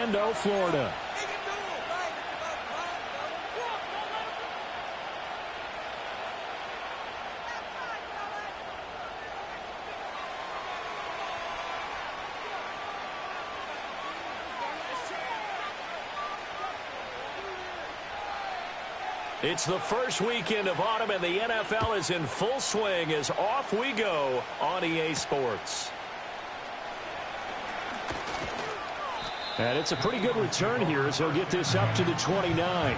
Orlando, Florida. It's the first weekend of autumn, and the NFL is in full swing as off we go on EA Sports. And it's a pretty good return here as he'll get this up to the 29.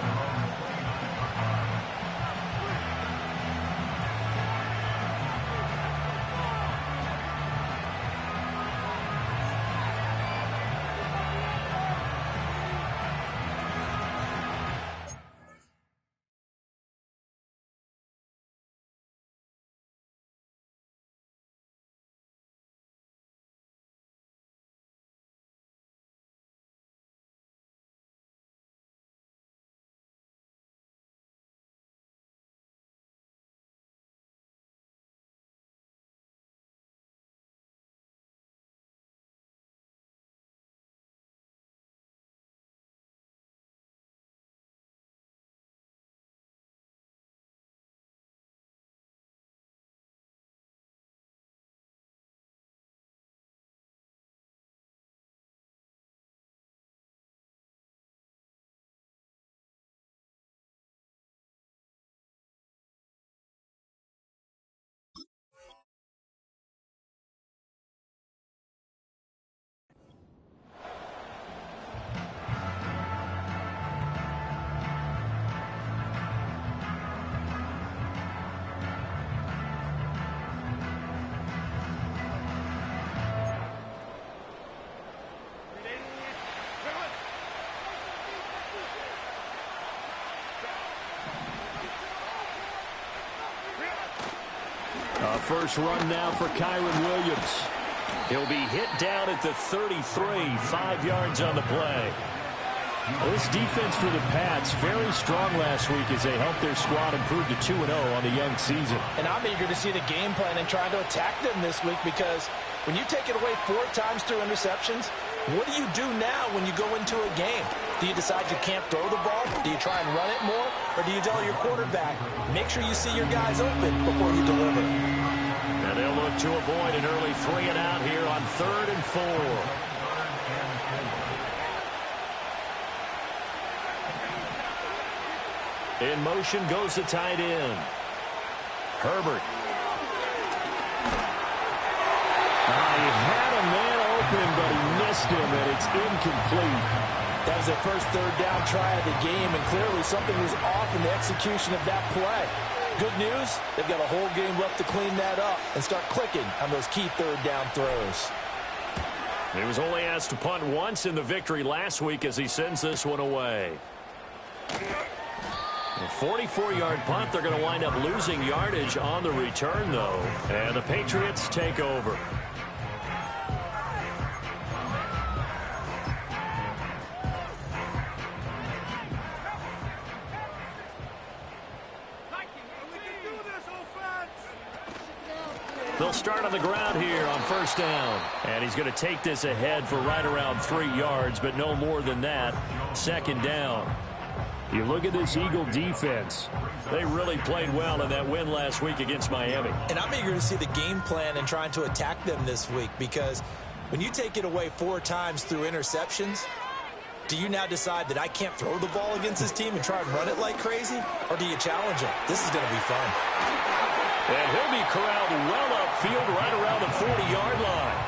First run now for Kyron Williams. He'll be hit down at the 33, 5 yards on the play. This defense for the Pats, very strong last week as they helped their squad improve to 2-0 on the young season. And I'm eager to see the game plan and trying to attack them this week, because when you take it away 4 times through interceptions, what do you do now when you go into a game? Do you decide you can't throw the ball? Do you try and run it more? Or do you tell your quarterback, make sure you see your guys open before you deliver? And they'll look to avoid an early 3 and out here on 3rd and 4. In motion goes the tight end. Herbert. He had a man open, but he missed him, and it's incomplete. That was their first 3rd down try of the game, and clearly something was off in the execution of that play. Good news, they've got a whole game left to clean that up and start clicking on those key 3rd down throws. He was only asked to punt once in the victory last week as he sends this one away. A 44-yard punt. They're going to wind up losing yardage on the return, though. And the Patriots take over. They'll start on the ground here on 1st down. And he's going to take this ahead for right around 3 yards, but no more than that. 2nd down. You look at this Eagle defense. They really played well in that win last week against Miami. And I'm eager to see the game plan and trying to attack them this week, because when you take it away 4 times through interceptions, do you now decide that I can't throw the ball against this team and try and run it like crazy? Or do you challenge them? This is going to be fun. And he'll be corralled well upfield right around the 40-yard line.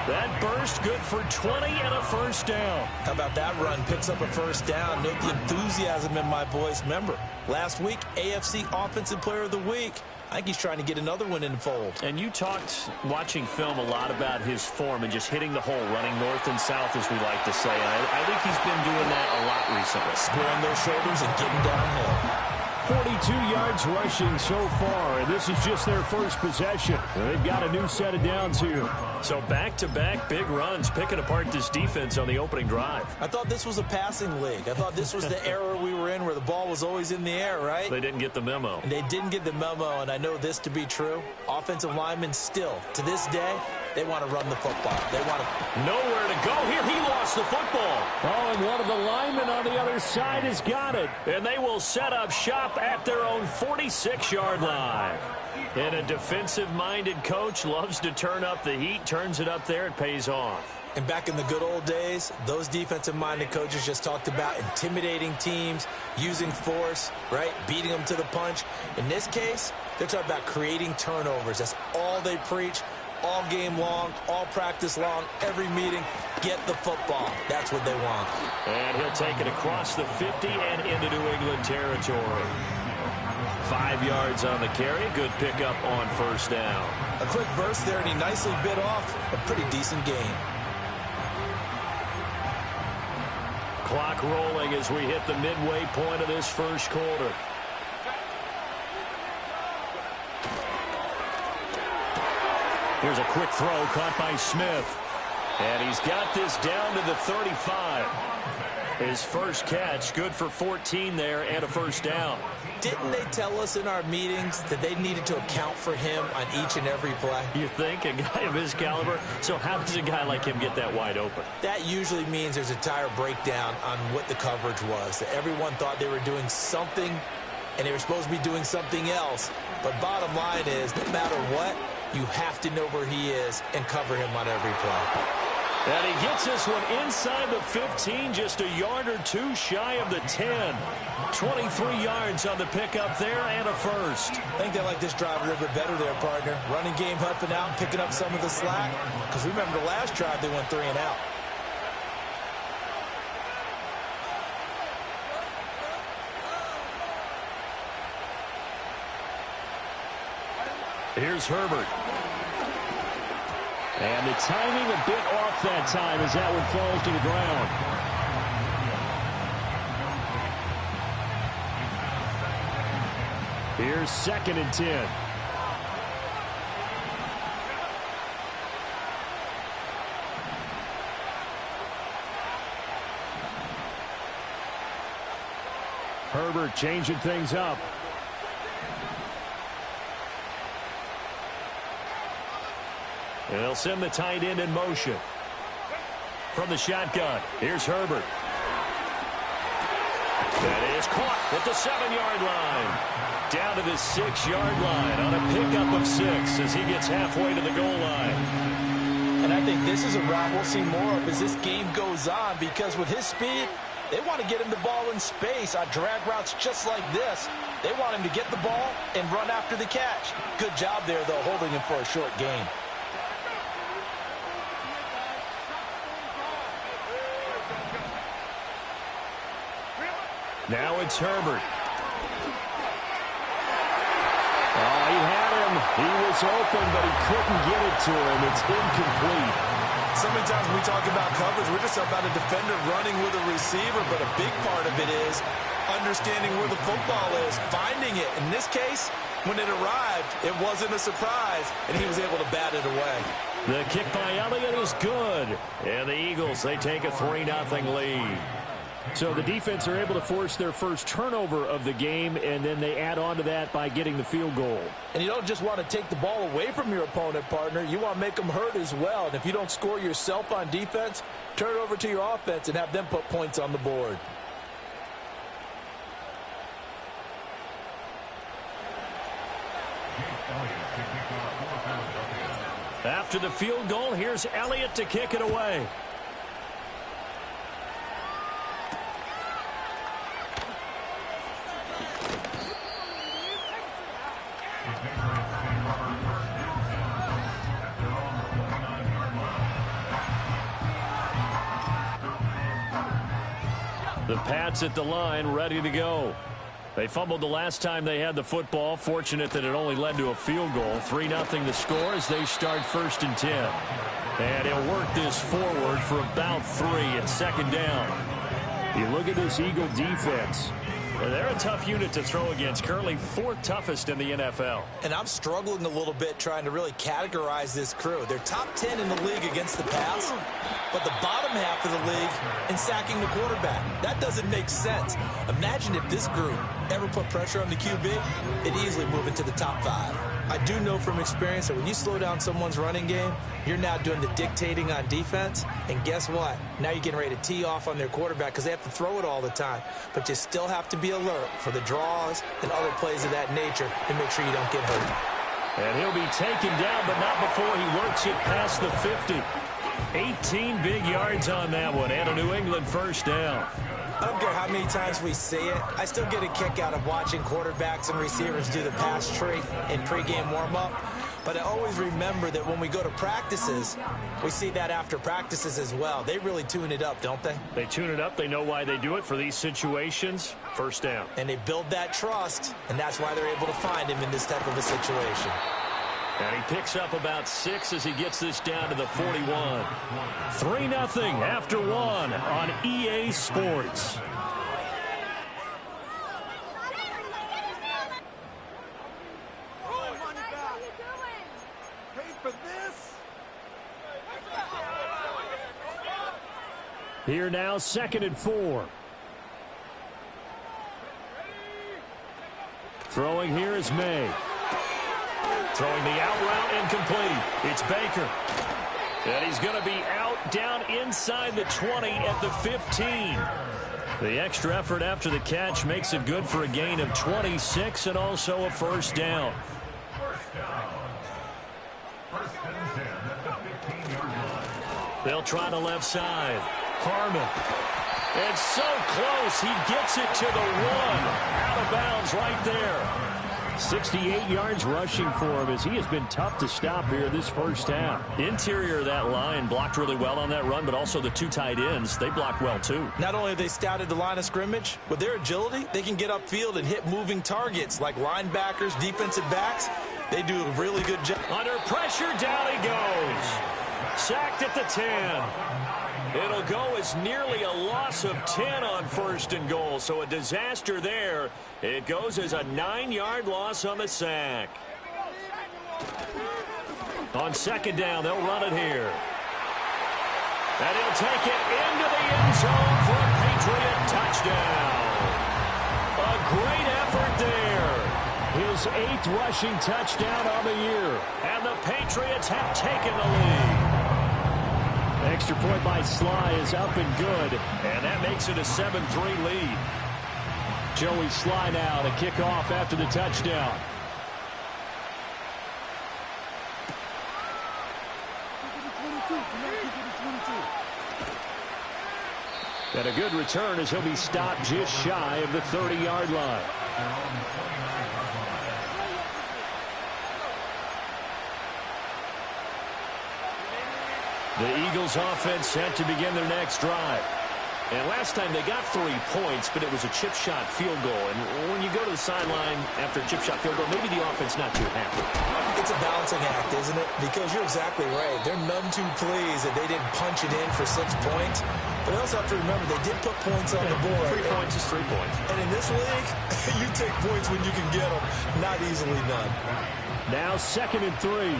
That burst good for 20 and a 1st down. How about that run? Picks up a 1st down. Note the enthusiasm in my voice. Remember, last week, AFC Offensive Player of the Week. I think he's trying to get another one in the fold. And you talked, watching film, a lot about his form and just hitting the hole, running north and south, as we like to say. I think he's been doing that a lot recently. Squaring those shoulders and getting downhill. 42 yards rushing so far, and this is just their first possession. They've got a new set of downs here. So back-to-back big runs, picking apart this defense on the opening drive. I thought this was a passing league. I thought this was the era we were in where the ball was always in the air, right? They didn't get the memo. And they didn't get the memo, and I know this to be true. Offensive linemen still, to this day, They want to run the football. They want to... Nowhere to go here. He lost the football. Oh, and one of the linemen on the other side has got it. And they will set up shop at their own 46-yard line. And a defensive-minded coach loves to turn up the heat, turns it up there, it pays off. And back in the good old days, those defensive-minded coaches just talked about intimidating teams, using force, right, beating them to the punch. In this case, they're talking about creating turnovers. That's all they preach, all game long, all practice long, every meeting. Get the football. That's what they want. And he'll take it across the 50 and into New England territory. 5 yards on the carry. Good pickup on first down. A quick burst there, and he nicely bit off a pretty decent gain. Clock rolling as we hit the midway point of this first quarter. Here's a quick throw caught by Smith. And he's got this down to the 35. His first catch, good for 14 there and a first down. Didn't they tell us in our meetings that they needed to account for him on each and every play? You think? A guy of his caliber? So how does a guy like him get that wide open? That usually means there's a tire breakdown on what the coverage was. That everyone thought they were doing something, and they were supposed to be doing something else. But bottom line is, no matter what, you have to know where he is and cover him on every play. And he gets this one inside the 15, just a yard or two shy of the 10. 23 yards on the pickup there and a first. I think they like this drive a little bit better there, partner. Running game helping out and picking up some of the slack. Because remember the last drive, they went 3 and out. Here's Herbert. And the timing a bit off that time as that one falls to the ground. Here's 2nd and 10. Herbert changing things up. And they'll send the tight end in motion. From the shotgun, here's Herbert. That is caught at the 7-yard line. Down to the 6-yard line on a pickup of 6 as he gets halfway to the goal line. And I think this is a route we'll see more of as this game goes on, because with his speed, they want to get him the ball in space on drag routes just like this. They want him to get the ball and run after the catch. Good job there, though, holding him for a short gain. Now it's Herbert. Oh, he had him. He was open, but he couldn't get it to him. It's incomplete. So many times when we talk about coverage, we're just about a defender running with a receiver, but a big part of it is understanding where the football is, finding it. In this case, when it arrived, it wasn't a surprise, and he was able to bat it away. The kick by Elliott is good. And the Eagles, they take a 3-0 lead. So the defense are able to force their first turnover of the game, and then they add on to that by getting the field goal. And you don't just want to take the ball away from your opponent, partner. You want to make them hurt as well. And if you don't score yourself on defense, turn it over to your offense and have them put points on the board. After the field goal, here's Elliott to kick it away. The Pats at the line, ready to go. They fumbled the last time they had the football. Fortunate that it only led to a field goal. 3-0 the score as they start 1st and 10. And he'll work this forward for about 3 at 2nd down. You look at this Eagle defense. They're a tough unit to throw against. Currently 4th toughest in the NFL. And I'm struggling a little bit trying to really categorize this crew. They're top 10 in the league against the pass, but the bottom half of the league in sacking the quarterback. That doesn't make sense. Imagine if this group ever put pressure on the QB, it'd easily move into the top 5. I do know from experience that when you slow down someone's running game, you're now doing the dictating on defense. And guess what? Now you're getting ready to tee off on their quarterback because they have to throw it all the time. But you still have to be alert for the draws and other plays of that nature to make sure you don't get hurt. And he'll be taken down, but not before he works it past the 50. 18 big yards on that one, and a New England first down. I don't care how many times we see it. I still get a kick out of watching quarterbacks and receivers do the pass tree in pregame warm-up. But I always remember that when we go to practices, we see that after practices as well. They really tune it up, don't they? They tune it up. They know why they do it for these situations. First down. And they build that trust, and that's why they're able to find him in this type of a situation. And he picks up about 6 as he gets this down to the 41. 3-0 after 1 on EA Sports. Here now, 2nd and 4. Throwing here is May. Throwing the out route incomplete. It's Baker. And he's going to be out down inside the 20 at the 15. The extra effort after the catch makes it good for a gain of 26 and also a first down. They'll try the left side. Harmon. It's so close. He gets it to the 1. Out of bounds right there. 68 yards rushing for him as he has been tough to stop here this first half. Interior of that line blocked really well on that run, but also the 2 tight ends, they blocked well too. Not only have they scouted the line of scrimmage, with their agility, they can get upfield and hit moving targets like linebackers, defensive backs. They do a really good job. Under pressure, down he goes. Sacked at the 10. It'll go as nearly a loss of 10 on 1st and goal, so a disaster there. It goes as a 9-yard loss on the sack. On 2nd down, they'll run it here. And he'll take it into the end zone for a Patriot touchdown. A great effort there. His 8th rushing touchdown on the year. And the Patriots have taken the lead. Extra point by Sly is up and good, and that makes it a 7-3 lead. Joey Sly now to kick off after the touchdown. And a good return as he'll be stopped just shy of the 30-yard line. The Eagles offense set to begin their next drive. And last time they got 3 points, but it was a chip shot field goal. And when you go to the sideline after a chip shot field goal, maybe the offense not too happy. It's a balancing act, isn't it? Because you're exactly right. They're none too pleased that they didn't punch it in for 6 points. But I also have to remember they did put points on the board. 3 points is 3 points. And in this league, you take points when you can get them, not easily done. Now 2nd and 3.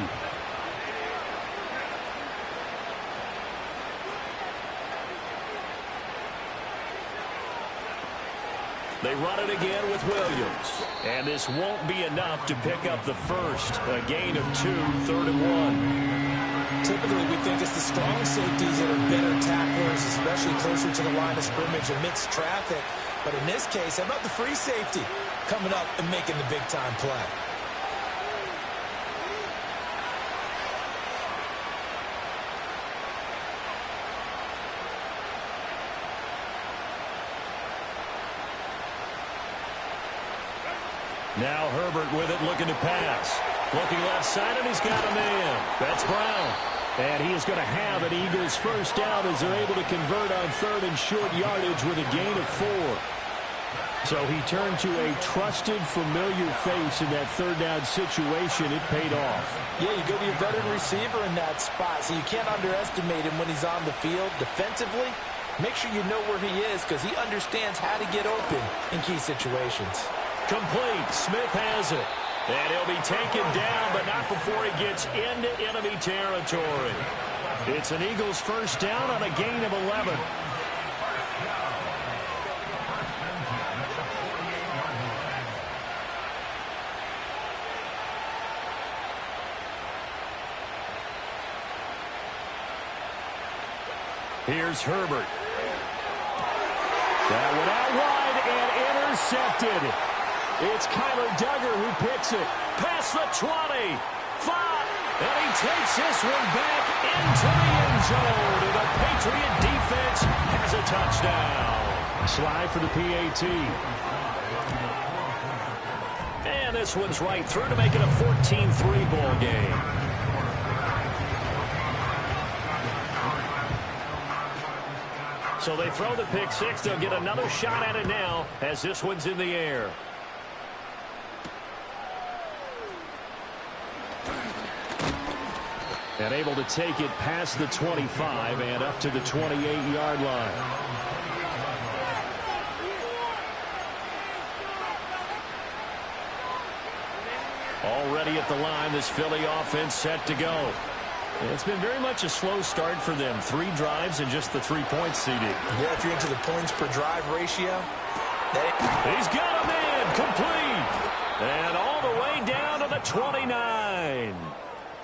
They run it again with Williams. And this won't be enough to pick up the first. A gain of 2, 3rd and 1. Typically, we think it's the strong safeties that are better tacklers, especially closer to the line of scrimmage amidst traffic. But in this case, how about the free safety coming up and making the big-time play? Now Herbert with it, looking to pass. Looking left side, and he's got a man. That's Brown. And he is going to have an Eagles first down as they're able to convert on 3rd and short yardage with a gain of 4. So he turned to a trusted, familiar face in that 3rd down situation. It paid off. Yeah, you go to your veteran receiver in that spot, so you can't underestimate him when he's on the field defensively. Make sure you know where he is because he understands how to get open in key situations. Complete. Smith has it. And he'll be taken down, but not before he gets into enemy territory. It's an Eagles first down on a gain of 11. Here's Herbert. That one out wide and intercepted. It's Kyler Duggar who picks it. Past the 20. 5. And he takes this one back into the end zone. And the Patriot defense has a touchdown. Slide for the PAT. And this one's right through to make it a 14-3 ball game. So they throw the pick six. They'll get another shot at it now as this one's in the air. And able to take it past the 25 and up to the 28-yard line. Already at the line, this Philly offense set to go. It's been very much a slow start for them. 3 drives and just the 3 points, CD. Yeah, if you're into the points per drive ratio. He's got a man complete. And all the way down to the 29.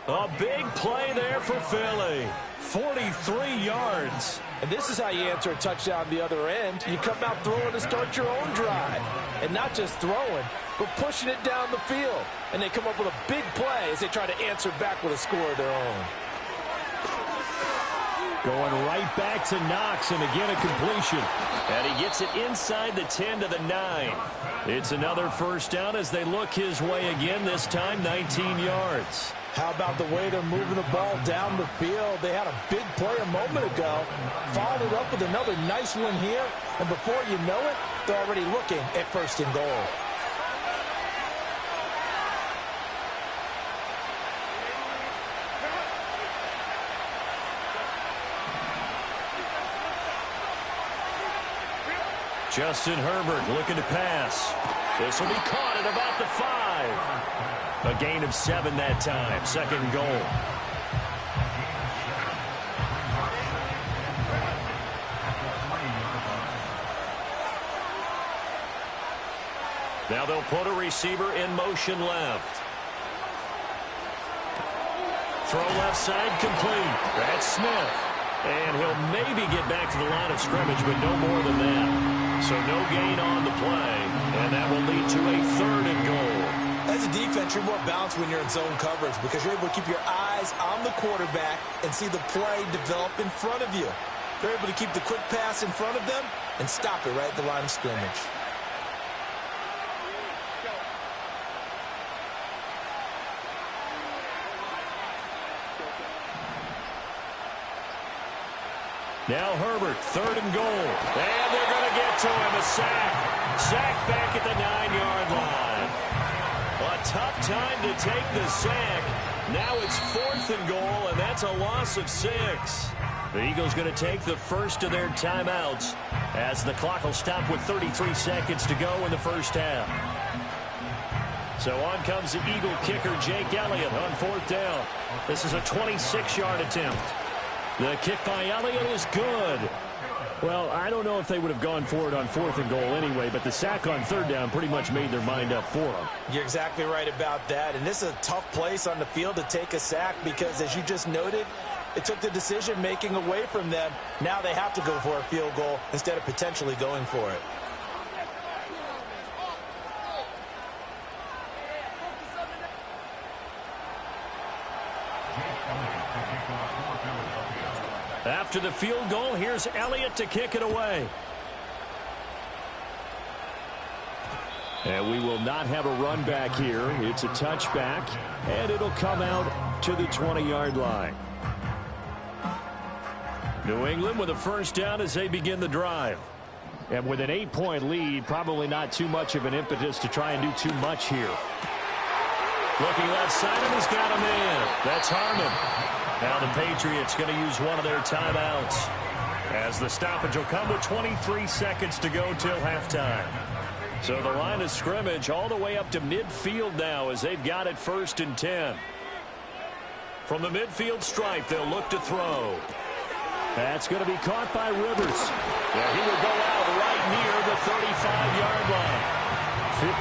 A big play there for Philly. 43 yards. And this is how you answer a touchdown the other end. You come out throwing to start your own drive. And not just throwing, but pushing it down the field. And they come up with a big play as they try to answer back with a score of their own. Going right back to Knox, and again a completion. And he gets it inside the 10 to the 9. It's another first down as they look his way again, this time 19 yards. How about the way they're moving the ball down the field? They had a big play a moment ago. Followed it up with another nice one here. And before you know it, they're already looking at first and goal. Justin Herbert looking to pass. This will be caught at about the 5. A gain of 7 that time. Second goal. Now they'll put a receiver in motion left. Throw left side complete. That's Smith. And he'll maybe get back to the line of scrimmage, but no more than that. So no gain on the play, and that will lead to a 3rd and goal. As a defense, you're more balanced when you're in zone coverage because you're able to keep your eyes on the quarterback and see the play develop in front of you. They're able to keep the quick pass in front of them and stop it right at the line of scrimmage. Now Herbert, 3rd and goal. And they're going to get to him. A sack. Sack back at the 9-yard line. A tough time to take the sack. Now it's 4th and goal, and that's a loss of 6. The Eagles going to take the first of their timeouts as the clock will stop with 33 seconds to go in the first half. So on comes the Eagle kicker, Jake Elliott, on 4th down. This is a 26-yard attempt. The kick by Elliott is good. Well, I don't know if they would have gone for it on 4th and goal anyway, but the sack on 3rd down pretty much made their mind up for them. You're exactly right about that. And this is a tough place on the field to take a sack because, as you just noted, it took the decision-making away from them. Now they have to go for a field goal instead of potentially going for it. After the field goal, here's Elliott to kick it away. And we will not have a run back here. It's a touchback, and it'll come out to the 20-yard line. New England with a first down as they begin the drive. And with an 8-point lead, probably not too much of an impetus to try and do too much here. Looking left side, and he's got a man. That's Harmon. Now the Patriots going to use one of their timeouts as the stoppage will come with 23 seconds to go till halftime. So the line of scrimmage all the way up to midfield now as they've got it 1st and 10. From the midfield stripe, they'll look to throw. That's going to be caught by Rivers. Yeah, he will go out right near the 35-yard line.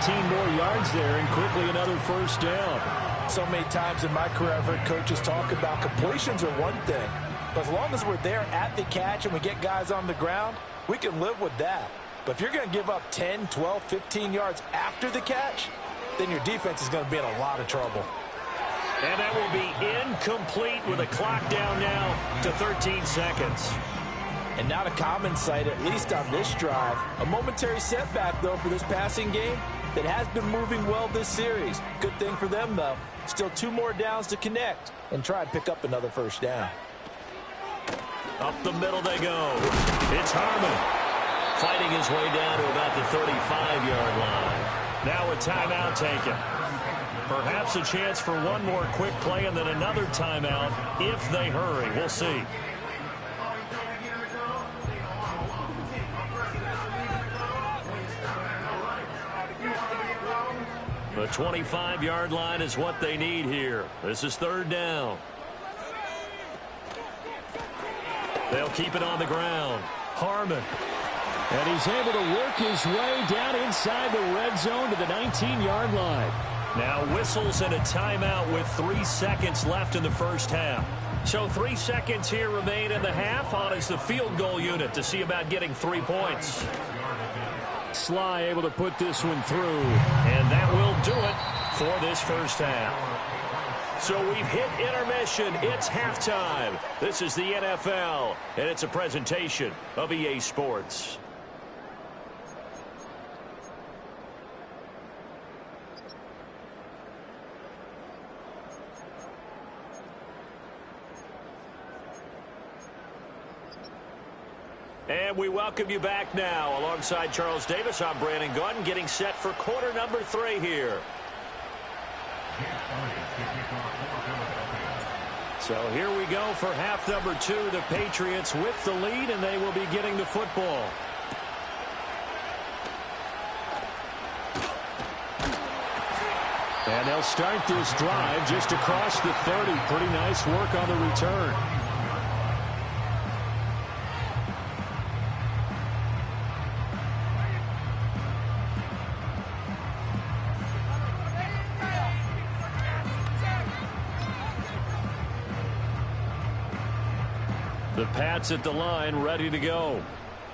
15 more yards there and quickly another first down. So many times in my career, I've heard coaches talk about completions are one thing, But as long as we're there at the catch and we get guys on the ground, we can live with that. But if you're going to give up 10, 12, 15 yards after the catch, then your defense is going to be in a lot of trouble. And that will be incomplete with a clock down now to 13 seconds. And not a common sight, at least on this drive. A momentary setback, though, for this passing game that has been moving well this series. Good thing for them, though. Still 2 more downs to connect and try and pick up another first down. Up the middle they go. It's Harmon fighting his way down to about the 35-yard line. Now a timeout taken. Perhaps a chance for one more quick play and then another timeout if they hurry. We'll see. The 25-yard line is what they need here. This is third down. They'll keep it on the ground. Harmon. And he's able to work his way down inside the red zone to the 19-yard line. Now whistles and a timeout with 3 seconds left in the first half. So 3 seconds here remain in the half. On is the field goal unit to see about getting 3 points. Sly able to put this one through. And that will do it for this first half. So we've hit intermission. It's halftime. This is the NFL, and it's a presentation of EA Sports. And we welcome you back now. Alongside Charles Davis, I'm Brandon Gaudin, getting set for quarter number 3 here. So here we go for half number 2. The Patriots with the lead, and they will be getting the football. And they'll start this drive just across the 30. Pretty nice work on the return. The Pats at the line, ready to go.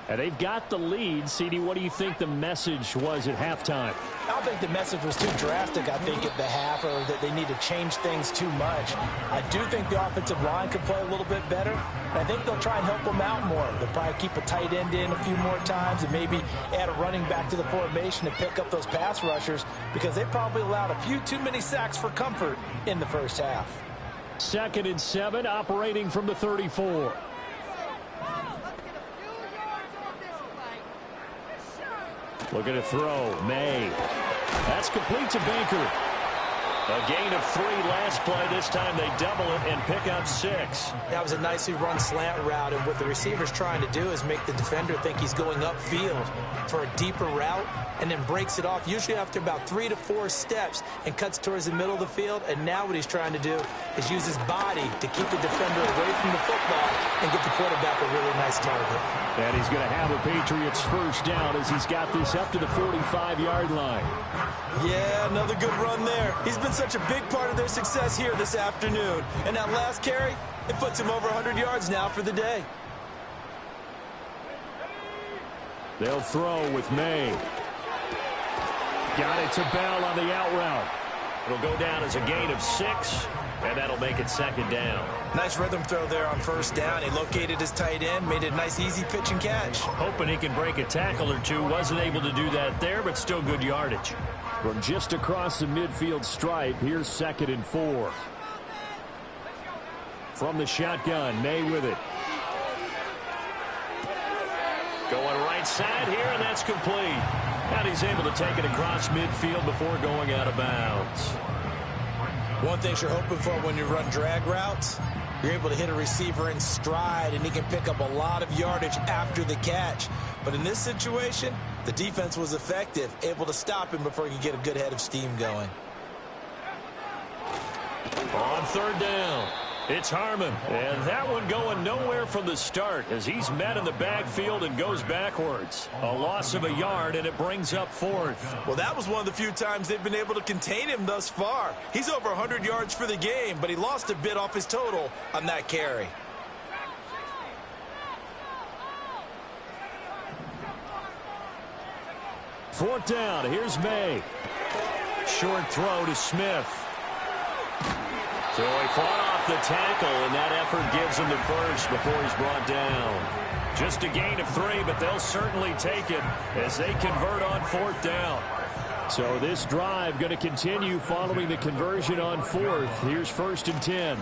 And they've got the lead. CD, what do you think the message was at halftime? I don't think the message was too drastic, I think, at the half, or that they need to change things too much. I do think the offensive line could play a little bit better. And I think they'll try and help them out more. They'll probably keep a tight end in a few more times and maybe add a running back to the formation to pick up those pass rushers, because they probably allowed a few too many sacks for comfort in the first half. 2nd and 7, operating from the 34. Looking to throw. May. That's complete to Baker. A gain of 3 last play. This time they double it and pick up 6. That was a nicely run slant route, and what the receiver's trying to do is make the defender think he's going upfield for a deeper route, and then breaks it off, usually after about 3 to 4 steps, and cuts towards the middle of the field. And now what he's trying to do is use his body to keep the defender away from the football and get the quarterback a really nice target. And he's going to have a Patriots first down as he's got this up to the 45-yard line. Yeah, another good run there. He's been such a big part of their success here this afternoon. And that last carry, it puts him over 100 yards now for the day. They'll throw with May. Got it to Bell on the out route. It'll go down as a gain of 6, and that'll make it 2nd down. Nice rhythm throw there on first down. He located his tight end, made it a nice easy pitch and catch. Hoping he can break a tackle or two. Wasn't able to do that there, but still good yardage. From just across the midfield stripe, here's 2nd and 4. From the shotgun, May with it. Going right side here, and that's complete. And he's able to take it across midfield before going out of bounds. One thing you're hoping for when you run drag routes, you're able to hit a receiver in stride, and he can pick up a lot of yardage after the catch. But in this situation, the defense was effective, able to stop him before he could get a good head of steam going. On 3rd down, it's Harmon. And that one going nowhere from the start as he's met in the backfield and goes backwards. A loss of a yard, and it brings up 4th. Well, that was one of the few times they've been able to contain him thus far. He's over 100 yards for the game, but he lost a bit off his total on that carry. 4th down. Here's May. Short throw to Smith. So he fought off the tackle, and that effort gives him the first before he's brought down. Just a gain of 3, but they'll certainly take it as they convert on 4th down. So this drive going to continue following the conversion on 4th. Here's 1st and 10.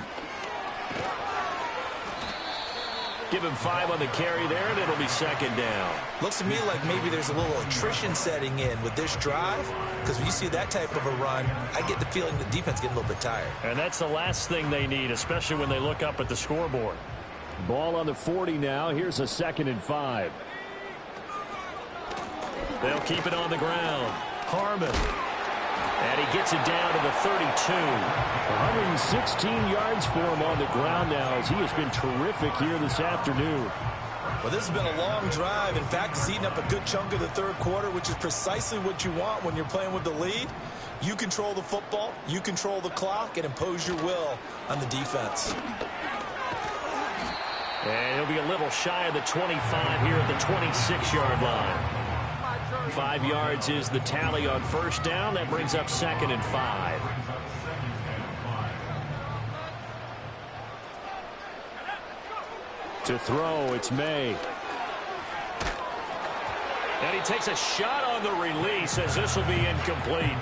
Give him 5 on the carry there, and it'll be 2nd down. Looks to me like maybe there's a little attrition setting in with this drive, because when you see that type of a run, I get the feeling the defense getting a little bit tired. And that's the last thing they need, especially when they look up at the scoreboard. Ball on the 40 now. Here's a 2nd and 5. They'll keep it on the ground. Harmon. And he gets it down to the 32. 116 yards for him on the ground now as he has been terrific here this afternoon. Well, this has been a long drive. In fact, it's eaten up a good chunk of the 3rd quarter, which is precisely what you want when you're playing with the lead. You control the football, you control the clock, and impose your will on the defense. And he'll be a little shy of the 25 here at the 26-yard line. 5 yards is the tally on 1st down. That brings up 2nd and 5. To throw, it's May. And he takes a shot on the release as this will be incomplete.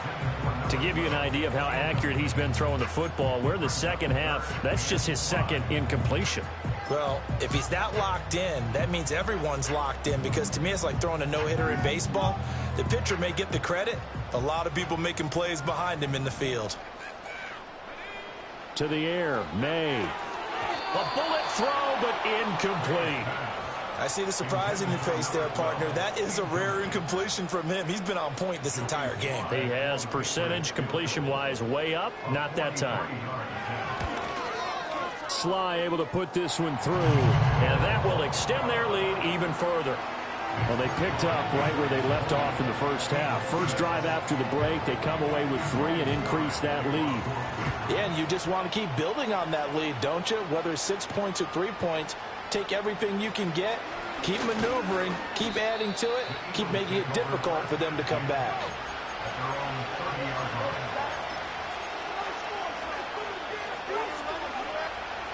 To give you an idea of how accurate he's been throwing the football, we're in the second half. That's just his 2nd incompletion. Well, if he's that locked in, that means everyone's locked in, because to me it's like throwing a no-hitter in baseball. The pitcher may get the credit. A lot of people making plays behind him in the field. To the air, May. A bullet throw, but incomplete. I see the surprise in your face there, partner. That is a rare incompletion from him. He's been on point this entire game. He has percentage completion-wise way up. Not that time. Sly able to put this one through, and that will extend their lead even further. Well, they picked up right where they left off in the first half. First drive after the break, they come away with 3 and increase that lead. Yeah, and you just want to keep building on that lead, don't you? Whether it's 6 points or 3 points, take everything you can get, keep maneuvering, keep adding to it, keep making it difficult for them to come back.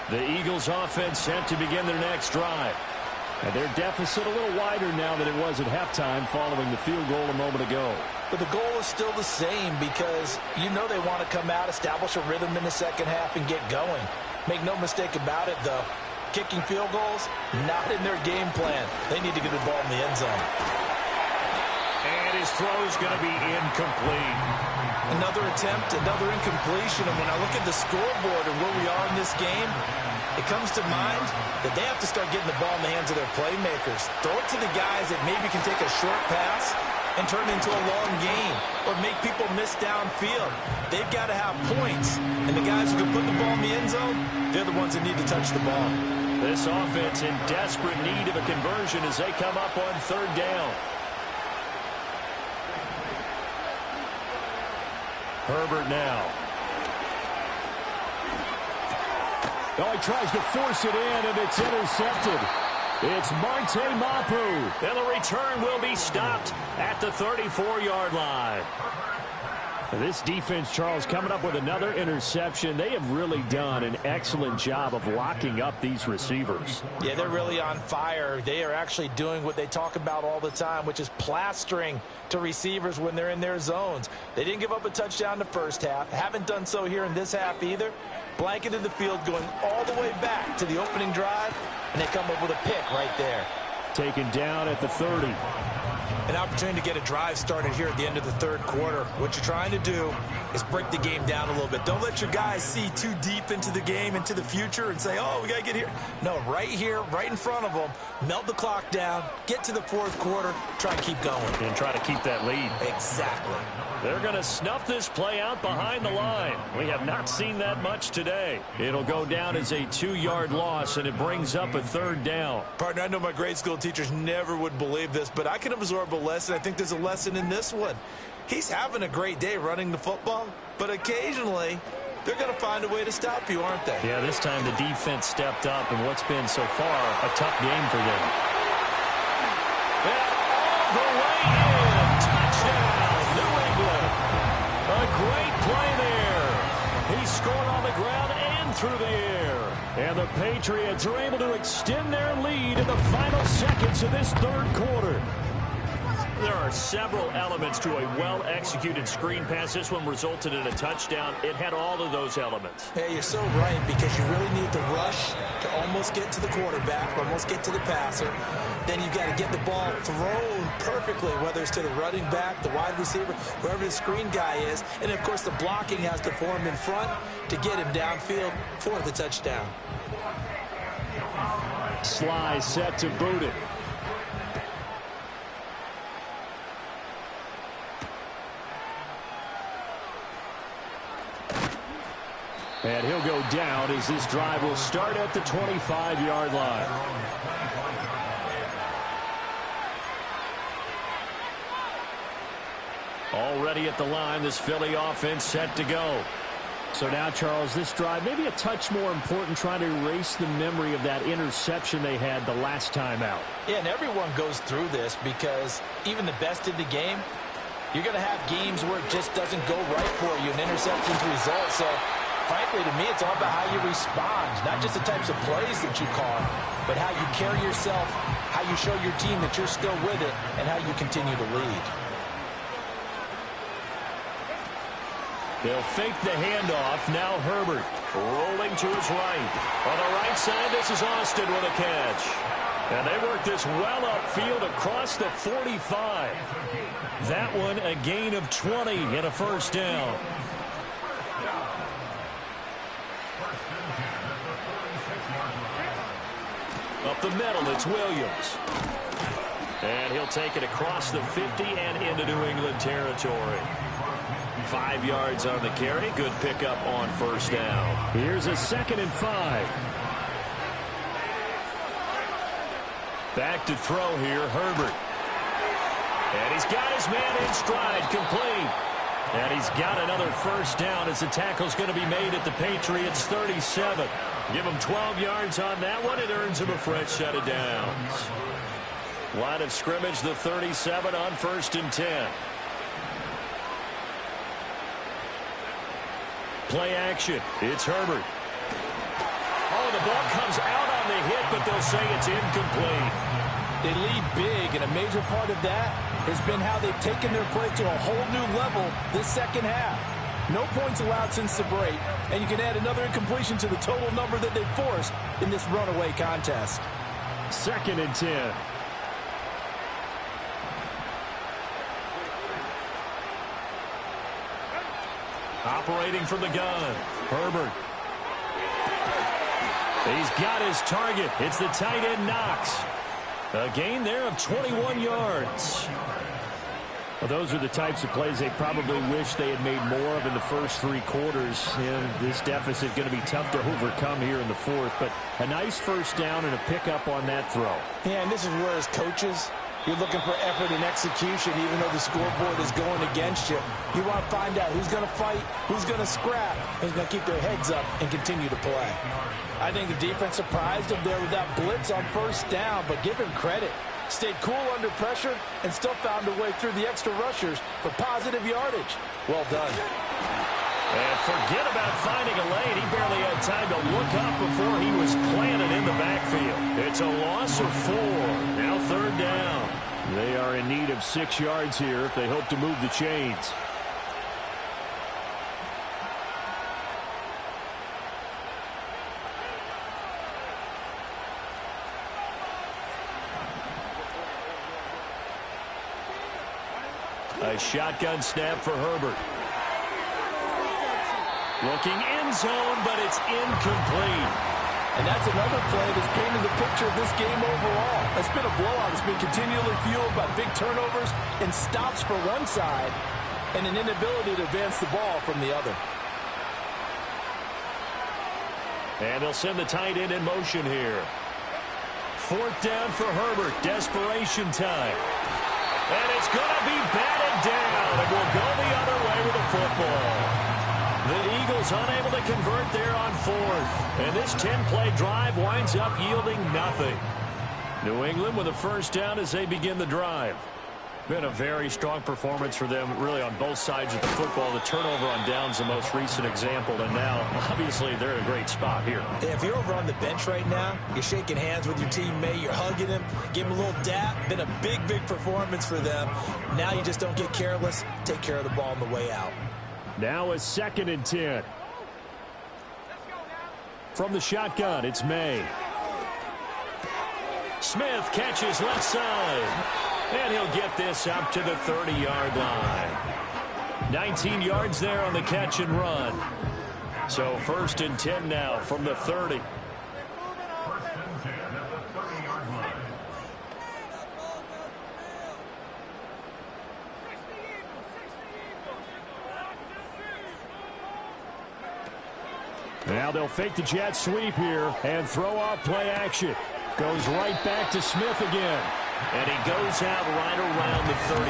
The Eagles offense set to begin their next drive. And their deficit a little wider now than it was at halftime following the field goal a moment ago. But the goal is still the same, because you know they want to come out, establish a rhythm in the second half, and get going. Make no mistake about it, though. Kicking field goals, not in their game plan. They need to get the ball in the end zone. And his throw is going to be incomplete. Another attempt, another incompletion. And when I look at the scoreboard and where we are in this game, it comes to mind that they have to start getting the ball in the hands of their playmakers. Throw it to the guys that maybe can take a short pass and turn it into a long gain, or make people miss downfield. They've got to have points. And the guys who can put the ball in the end zone, they're the ones that need to touch the ball. This offense in desperate need of a conversion as they come up on 3rd down. Herbert now. Oh, he tries to force it in, and it's intercepted. It's Marte Mapu. And the return will be stopped at the 34-yard line. This defense, Charles, coming up with another interception. They have really done an excellent job of locking up these receivers. Yeah, they're really on fire. They are actually doing what they talk about all the time, which is plastering to receivers when they're in their zones. They didn't give up a touchdown the first half. Haven't done so here in this half either. Blanketed the field, going all the way back to the opening drive, and they come up with a pick right there. Taken down at the 30. An opportunity to get a drive started here at the end of the 3rd quarter. What you're trying to do is break the game down a little bit. Don't let your guys see too deep into the game, into the future, and say, oh, we got to get here. No, right here, right in front of them, melt the clock down, get to the 4th quarter, try and keep going. And try to keep that lead. Exactly. They're going to snuff this play out behind the line. We have not seen that much today. It'll go down as a 2-yard loss, and it brings up a 3rd down. Partner, I know my grade school teachers never would believe this, but I can absorb a lesson. I think there's a lesson in this one. He's having a great day running the football, but occasionally they're going to find a way to stop you, aren't they? Yeah, this time the defense stepped up in what's been so far a tough game for them. And all the way in. Touchdown. scored on the ground and through the air. And the Patriots are able to extend their lead in the final seconds of this third quarter. There are several elements to a well-executed screen pass. This one resulted in a touchdown. It had all of those elements. Yeah, you're so right, because you really need the rush to almost get to the quarterback, almost get to the passer. Then you've got to get the ball thrown perfectly, whether it's to the running back, the wide receiver, whoever the screen guy is. And, of course, the blocking has to form in front to get him downfield for the touchdown. Sly set to boot it. And he'll go down as this drive will start at the 25-yard line. Already at the line, this Philly offense set to go. So now, Charles, this drive maybe a touch more important, trying to erase the memory of that interception they had the last time out. Yeah, and everyone goes through this, because even the best in the game, you're going to have games where it just doesn't go right for you, and interceptions result. So frankly, to me, it's all about how you respond, not just the types of plays that you call, but how you carry yourself, how you show your team that you're still with it, and how you continue to lead. They'll fake the handoff. Now Herbert rolling to his right. On the right side, this is Austin with a catch. And they work this well upfield across the 45. That one a gain of 20 and a first down. Up the middle, it's Williams. And he'll take it across the 50 and into New England territory. 5 yards on the carry. Good pickup on first down. Here's a 2nd and 5. Back to throw here, Herbert. And he's got his man in stride, complete. And he's got another first down as the tackle's going to be made at the Patriots 37. Give him 12 yards on that one. It earns him a fresh set of downs. Line of scrimmage, the 37 on 1st and 10. Play action. It's Herbert. Oh, the ball comes out on the hit, but they'll say it's incomplete. They lead big, and a major part of that has been how they've taken their play to a whole new level this second half. No points allowed since the break, and you can add another incompletion to the total number that they've forced in this runaway contest. 2nd and 10. Operating from the gun, Herbert. He's got his target. It's the tight end, Knox. A gain there of 21 yards. Well, those are the types of plays they probably wish they had made more of in the first 3 quarters. And this deficit going to be tough to overcome here in the 4th. But a nice first down and a pickup on that throw. Yeah, and this is where, as coaches, you're looking for effort and execution, even though the scoreboard is going against you. You want to find out who's going to fight, who's going to scrap, who's going to keep their heads up and continue to play. I think the defense surprised him there with that blitz on first down, but give him credit. Stayed cool under pressure and still found a way through the extra rushers for positive yardage. Well done. And forget about finding a lane. He barely had time to look up before he was planted in the backfield. It's a loss of 4. Now 3rd down. They are in need of 6 yards here if they hope to move the chains. A shotgun snap for Herbert. Looking end zone, but it's incomplete. And that's another play that's painted the picture of this game overall. It's been a blowout. It's been continually fueled by big turnovers and stops for one side and an inability to advance the ball from the other. And they'll send the tight end in motion here. 4th down for Herbert. Desperation time. And it's going to be batted down. And will go the other way with the football. The Eagles unable to convert there on 4th. And this 10-play drive winds up yielding nothing. New England with a first down as they begin the drive. Been a very strong performance for them, really, on both sides of the football. The turnover on downs, the most recent example, and now, obviously, they're in a great spot here. Yeah, if you're over on the bench right now, you're shaking hands with your teammate, you're hugging him, give him a little dap. Been a big, big performance for them. Now you just don't get careless. Take care of the ball on the way out. Now a 2nd and 10. From the shotgun, it's May. Smith catches left side. And he'll get this out to the 30-yard line. 19 yards there on the catch and run. So 1st and 10 now from the 30. Now they'll fake the jet sweep here and throw off play action. Goes right back to Smith again. And he goes out right around the 39.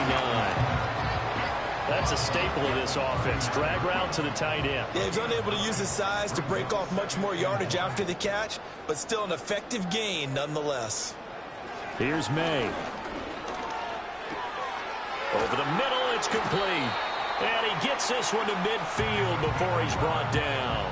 That's a staple of this offense. Drag route to the tight end. Yeah, he's unable to use his size to break off much more yardage after the catch, but still an effective gain nonetheless. Here's May. Over the middle, it's complete. And he gets this one to midfield before he's brought down.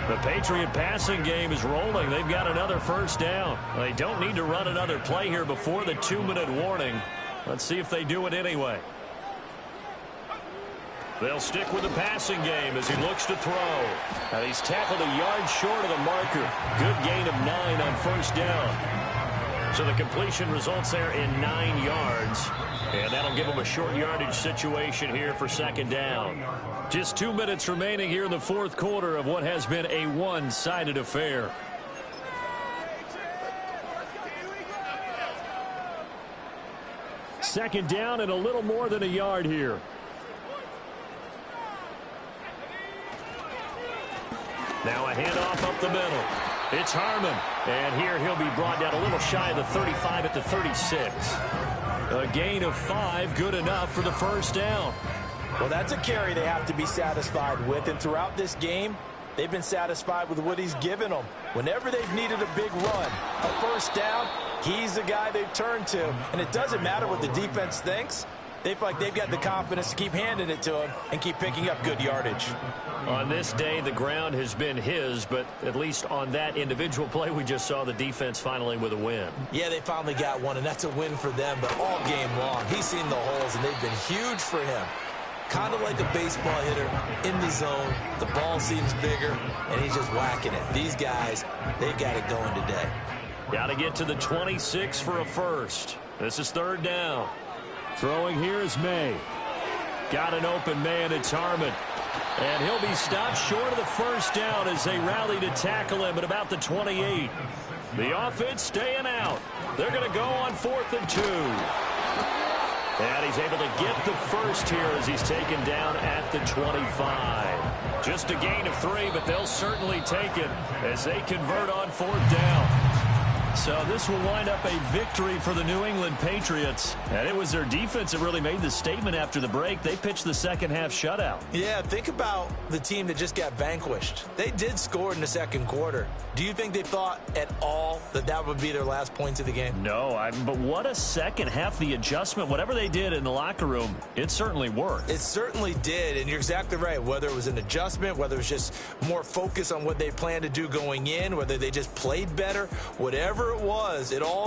The Patriot passing game is rolling. They've got another 1st down. They don't need to run another play here before the 2-minute warning. Let's see if they do it anyway. They'll stick with the passing game as he looks to throw. And he's tackled a yard short of the marker. Good gain of 9 on 1st down. So the completion results there in 9 yards. And that'll give them a short yardage situation here for 2nd down. Just 2 minutes remaining here in the 4th quarter of what has been a one-sided affair. Second down and a little more than a yard here. Now a handoff up the middle. It's Harmon. And here he'll be brought down a little shy of the 35 at the 36. A gain of 5, good enough for the 1st down. Well, that's a carry they have to be satisfied with. And throughout this game, they've been satisfied with what he's given them. Whenever they've needed a big run, a 1st down, he's the guy they've turned to. And it doesn't matter what the defense thinks. They feel like they've got the confidence to keep handing it to him and keep picking up good yardage. On this day, the ground has been his, but at least on that individual play, we just saw the defense finally with a win. Yeah, they finally got one, and that's a win for them, but all game long, he's seen the holes, and they've been huge for him. Kind of like a baseball hitter in the zone. The ball seems bigger, and he's just whacking it. These guys, they've got it going today. Got to get to the 26 for a 1st. This is 3rd down. Throwing here is May. Got an open man, it's Harmon. And he'll be stopped short of the 1st down as they rally to tackle him at about the 28. The offense staying out. They're going to go on 4th and 2. And he's able to get the 1st here as he's taken down at the 25. Just a gain of 3, but they'll certainly take it as they convert on 4th down. So this will wind up a victory for the New England Patriots. And it was their defense that really made the statement after the break. They pitched the 2nd half shutout. Yeah, think about the team that just got vanquished. They did score in the 2nd quarter. Do you think they thought at all that that would be their last points of the game? No, but what a 2nd half. The adjustment, whatever they did in the locker room, it certainly worked. It certainly did, and you're exactly right. Whether it was an adjustment, whether it was just more focus on what they planned to do going in, whether they just played better, whatever it was, it all